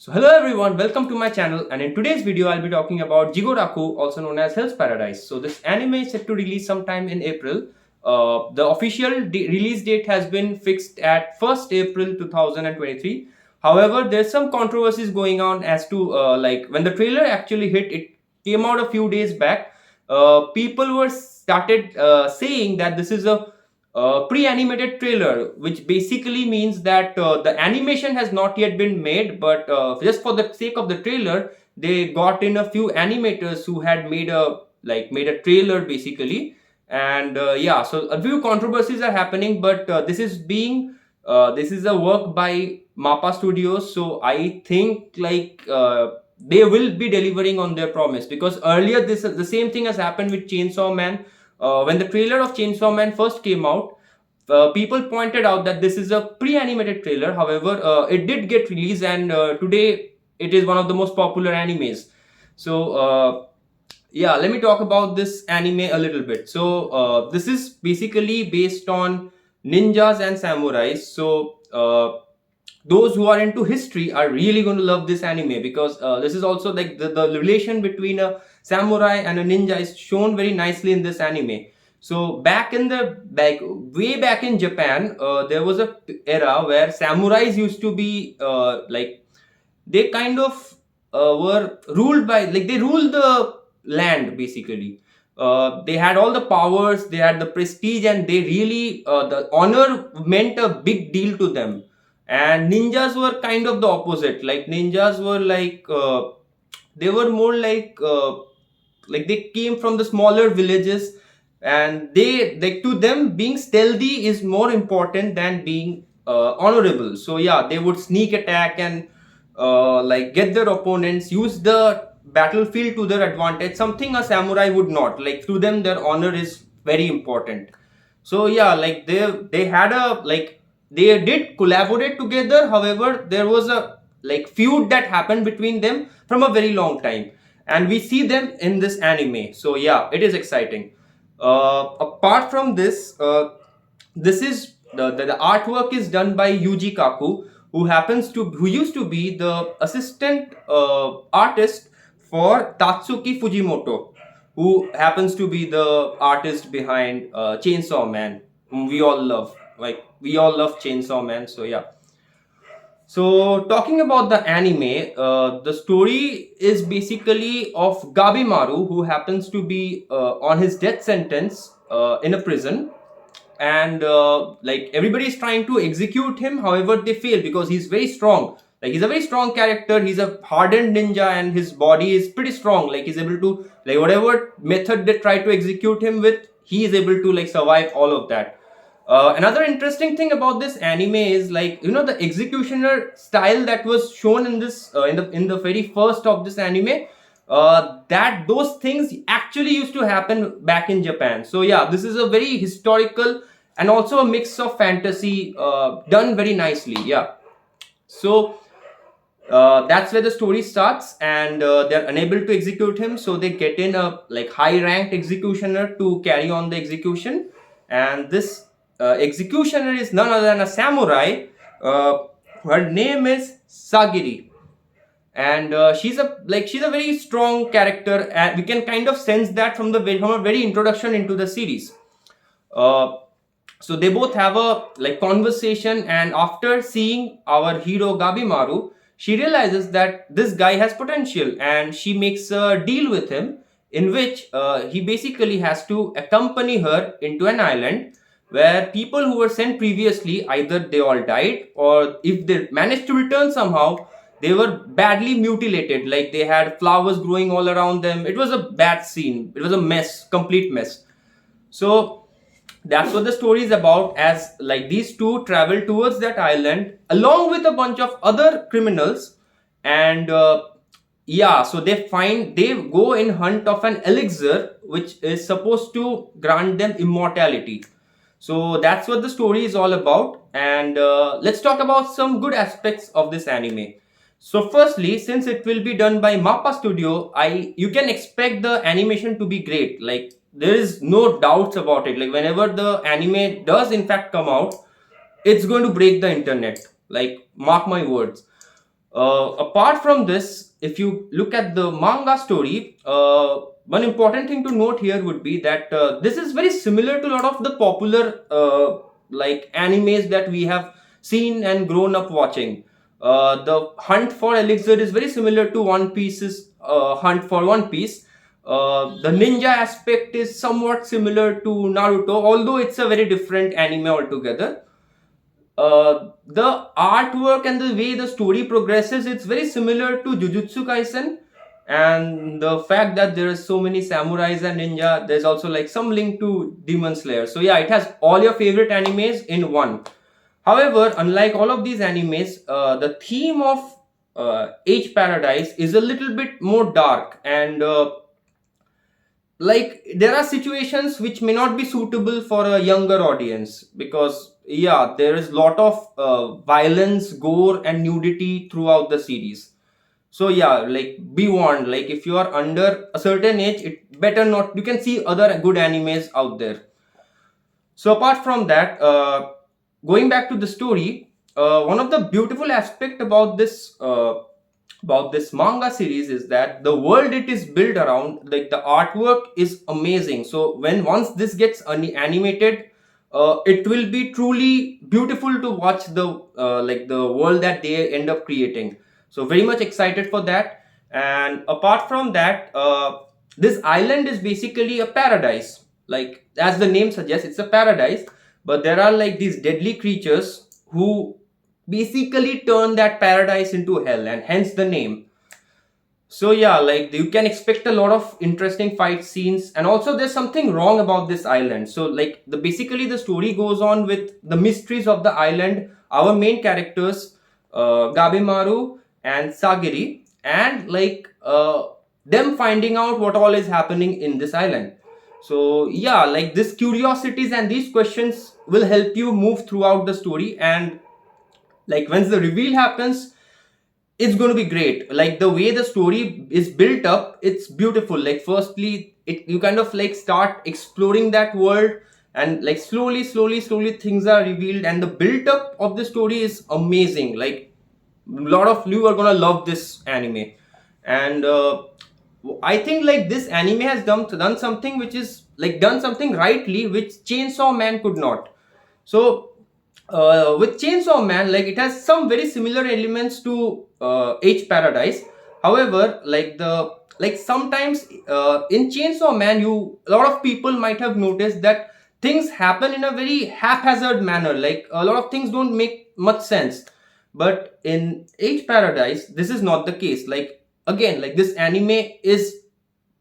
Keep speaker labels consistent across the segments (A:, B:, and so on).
A: So hello everyone, welcome to my channel, and in today's video I'll be talking about Jigoraku, also known as Hell's Paradise. So this anime is set to release sometime in April. The official release date has been fixed at 1st April 2023. However, there's some controversies going on as to like when the trailer actually hit, it came out a few days back. People were started saying that this is a pre-animated trailer, which basically means that the animation has not yet been made, but just for the sake of the trailer, they got in a few animators who had made a trailer basically. And yeah, so a few controversies are happening, but this is a work by Mappa Studios, so I think they will be delivering on their promise, because earlier this the same thing has happened with Chainsaw Man. When the trailer of Chainsaw Man first came out, people pointed out that this is a pre-animated trailer. However, it did get released, and today it is one of the most popular animes. So yeah, let me talk about this anime a little bit. So this is basically based on ninjas and samurais. So those who are into history are really going to love this anime, because this is also like the relation between a samurai and a ninja is shown very nicely in this anime. So back in the way back in Japan, there was a era where samurais used to be they kind of were ruled by, like, they ruled the land basically. They had all the powers, they had the prestige, and they really the honor meant a big deal to them. And ninjas were kind of the opposite. Like, ninjas were they were more like they came from the smaller villages, and they, like, to them being stealthy is more important than being honorable. So yeah, they would sneak attack and get their opponents, use the battlefield to their advantage, something a samurai would not. Like, to them their honor is very important. So yeah, like they had a they did collaborate together. However, there was a feud that happened between them from a very long time, and we see them in this anime. So yeah, it is exciting. Apart from this, this is the artwork is done by Yuji Kaku, who used to be the assistant artist for Tatsuki Fujimoto, who happens to be the artist behind Chainsaw Man, whom we all love. Like, we all love Chainsaw Man. So yeah. So talking about the anime, the story is basically of Gabimaru, who happens to be on his death sentence in a prison, and everybody is trying to execute him. However, they fail because he's very strong. Like, he's a very strong character. He's a hardened ninja, and his body is pretty strong. Like, he's able to, like, whatever method they try to execute him with, he is able to survive all of that. Another interesting thing about this anime is, the executioner style that was shown in this in the very first of this anime. That those things actually used to happen back in Japan. So yeah, this is a very historical and also a mix of fantasy, done very nicely. Yeah. So that's where the story starts, and they're unable to execute him, so they get in a high ranked executioner to carry on the execution. And this executioner is none other than a samurai. Her name is Sagiri, and she's a very strong character, and we can kind of sense that from a very introduction into the series. So they both have a conversation, and after seeing our hero Gabimaru, she realizes that this guy has potential, and she makes a deal with him, in which he basically has to accompany her into an island where people who were sent previously, either they all died, or if they managed to return somehow, they were badly mutilated. Like, they had flowers growing all around them. It was a bad scene. It was a mess, complete mess. So that's what the story is about, as these two travel towards that island along with a bunch of other criminals. And yeah, so they go in hunt of an elixir which is supposed to grant them immortality. So that's what the story is all about. And let's talk about some good aspects of this anime. So firstly, since it will be done by Mappa Studio, you can expect the animation to be great. Like, there is no doubts about it. Like, whenever the anime does in fact come out, it's going to break the internet. Like, mark my words. Apart from this, if you look at the manga story, one important thing to note here would be that this is very similar to a lot of the popular like animes that we have seen and grown up watching. The hunt for elixir is very similar to One Piece's hunt for One Piece. The ninja aspect is somewhat similar to Naruto, although it's a very different anime altogether. The artwork and the way the story progresses, it's very similar to Jujutsu Kaisen. And the fact that there are so many samurais and ninja, there's also like some link to Demon Slayer. So yeah, it has all your favorite animes in one. However, unlike all of these animes, the theme of Age Paradise is a little bit more dark, and like there are situations which may not be suitable for a younger audience, because yeah, there is lot of violence, gore and nudity throughout the series. So yeah, like be warned, like if you are under a certain age, it better not, you can see other good animes out there. So apart from that, going back to the story, one of the beautiful aspect about this manga series is that the world it is built around, like the artwork is amazing. So when once this gets animated, it will be truly beautiful to watch the like the world that they end up creating. So very much excited for that. And apart from that, this island is basically a paradise, like as the name suggests, it's a paradise. But there are like these deadly creatures who basically turn that paradise into hell, and hence the name. So yeah, like you can expect a lot of interesting fight scenes, and also there's something wrong about this island. So like the basically the story goes on with the mysteries of the island, our main characters, Gabemaru and Sagiri, and like them finding out what all is happening in this island. So yeah, like this curiosities and these questions will help you move throughout the story. And like once the reveal happens, it's going to be great. Like the way the story is built up, it's beautiful. Like firstly, you kind of like start exploring that world, and like slowly things are revealed, and the build up of the story is amazing. Like a lot of you are gonna love this anime. And I think like this anime has done something which is like done something rightly, which Chainsaw Man could not. So with Chainsaw Man, like it has some very similar elements to H Paradise. However, like sometimes in Chainsaw Man, a lot of people might have noticed that things happen in a very haphazard manner. Like a lot of things don't make much sense. But in H Paradise, this is not the case. Like again, like this anime is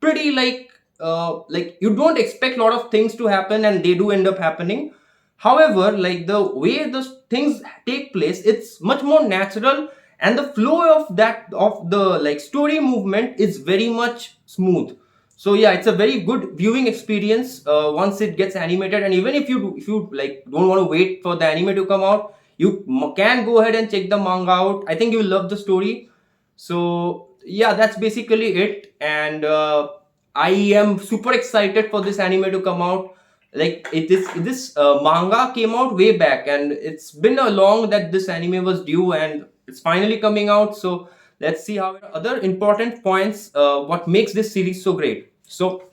A: pretty like you don't expect a lot of things to happen, and they do end up happening. However, like the way the things take place, it's much more natural, and the flow of the like story movement is very much smooth. So yeah, it's a very good viewing experience once it gets animated. And even if you like don't want to wait for the anime to come out, you can go ahead and check the manga out. I think you'll love the story. So yeah, that's basically it. And I am super excited for this anime to come out. Like this manga came out way back, and it's been a long that this anime was due, and it's finally coming out. So let's see how other important points what makes this series so great. So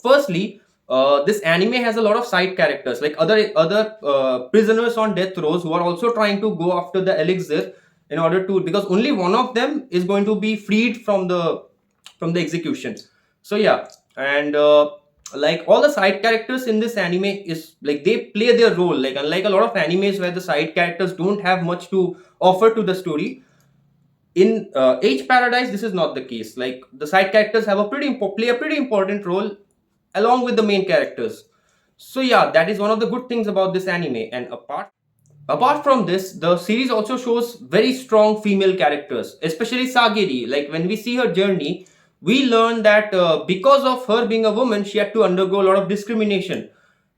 A: firstly, this anime has a lot of side characters, like other prisoners on death rows who are also trying to go after the elixir, in order to, because only one of them is going to be freed from the execution. So yeah. And like all the side characters in this anime is like they play their role, like unlike a lot of animes where the side characters don't have much to offer to the story. In Age Paradise, this is not the case. Like the side characters have a play a pretty important role along with the main characters. So yeah, that is one of the good things about this anime. And apart from this, the series also shows very strong female characters, especially Sagiri. Like when we see her journey, we learn that because of her being a woman, she had to undergo a lot of discrimination.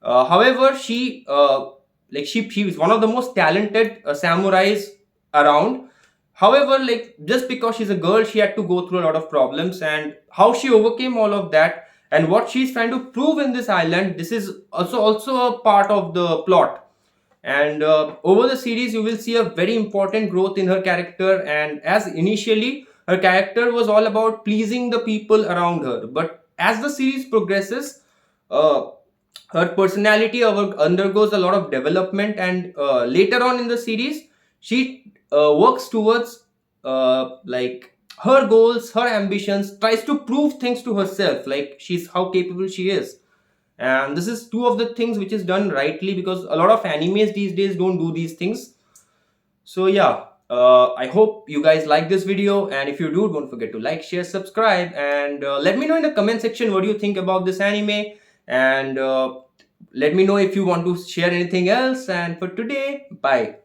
A: However, she was one of the most talented samurais around. However, like just because she's a girl, she had to go through a lot of problems, and how she overcame all of that and what she's trying to prove in this island. This is also a part of the plot. And over the series you will see a very important growth in her character. And as initially her character was all about pleasing the people around her, but as the series progresses, uh, her personality undergoes a lot of development. And later on in the series she works towards like her goals, her ambitions, tries to prove things to herself, like she's how capable she is. And this is two of the things which is done rightly, because a lot of animes these days don't do these things. So yeah, I hope you guys like this video, and if you do, don't forget to like, share, subscribe, and let me know in the comment section what do you think about this anime. And let me know if you want to share anything else. And for today, bye.